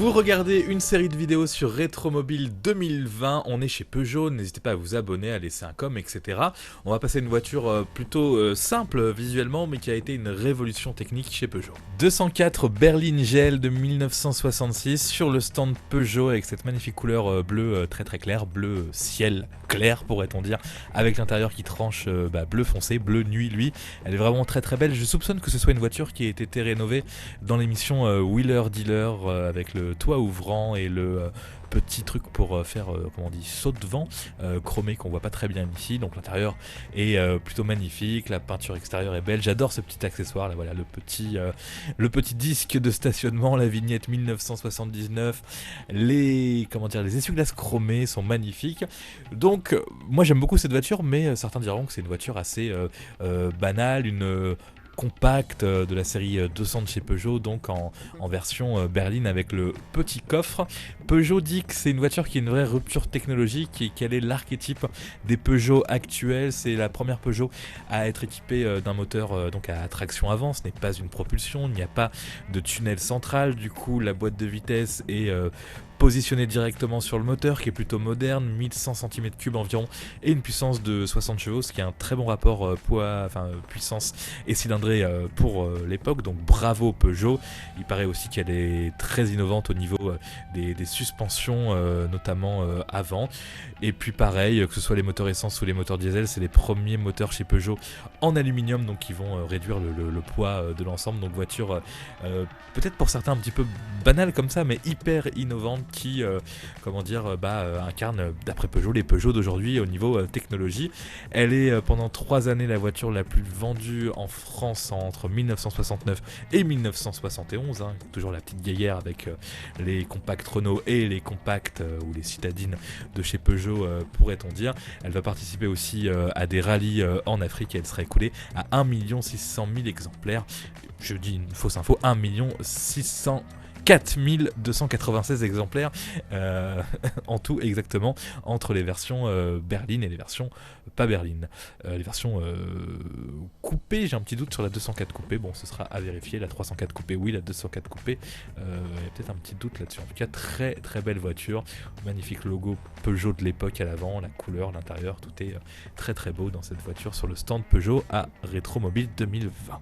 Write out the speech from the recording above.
Vous regardez une série de vidéos sur Rétromobile 2020, on est chez Peugeot, n'hésitez pas à vous abonner, à laisser un com, etc. On va passer à une voiture plutôt simple visuellement, mais qui a été une révolution technique chez Peugeot. 204 berline GL de 1966 sur le stand Peugeot avec cette magnifique couleur bleu très très claire, bleu ciel clair pourrait-on dire, avec l'intérieur qui tranche bleu foncé, bleu nuit lui. Elle est vraiment très très belle, je soupçonne que ce soit une voiture qui a été rénovée dans l'émission Wheeler Dealer avec le toit ouvrant et le petit truc pour faire comment on dit, saut de vent chromé qu'on voit pas très bien ici. Donc l'intérieur est plutôt magnifique, la peinture extérieure est belle, j'adore ce petit accessoire là, voilà, le petit disque de stationnement, la vignette 1979, les essuie-glaces chromés sont magnifiques. Donc moi j'aime beaucoup cette voiture, mais certains diront que c'est une voiture assez banale, une compacte de la série 200 de chez Peugeot, donc en version berline avec le petit coffre. Peugeot dit que c'est une voiture qui est une vraie rupture technologique et qu'elle est l'archétype des Peugeot actuels. C'est la première Peugeot à être équipée d'un moteur donc à traction avant, ce n'est pas une propulsion, il n'y a pas de tunnel central, du coup la boîte de vitesse est positionné directement sur le moteur qui est plutôt moderne, 1100 cm3 environ et une puissance de 60 chevaux, ce qui est un très bon rapport puissance et cylindrée pour l'époque, donc bravo Peugeot. Il paraît aussi qu'elle est très innovante au niveau des suspensions notamment avant, et puis pareil que ce soit les moteurs essence ou les moteurs diesel, c'est les premiers moteurs chez Peugeot en aluminium, donc qui vont réduire le poids de l'ensemble, donc voiture peut-être pour certains un petit peu banale comme ça mais hyper innovante qui incarne d'après Peugeot les Peugeot d'aujourd'hui au niveau technologie. Elle est pendant 3 années la voiture la plus vendue en France entre 1969 et 1971, hein, toujours la petite guéguerre avec les compacts Renault et les compacts ou les citadines de chez Peugeot pourrait-on dire. Elle va participer aussi à des rallyes en Afrique et elle sera écoulée à 1 600 000 exemplaires. Je dis une fausse info, 1 4296 exemplaires en tout exactement entre les versions berline et les versions pas berline. Les versions coupées, j'ai un petit doute sur la 204 coupée, bon ce sera à vérifier. La 304 coupée oui, la 204 coupée il y a peut-être un petit doute là-dessus. En tout cas très très belle voiture, magnifique logo Peugeot de l'époque à l'avant, la couleur, l'intérieur, tout est très très beau dans cette voiture sur le stand Peugeot à Rétromobile 2020.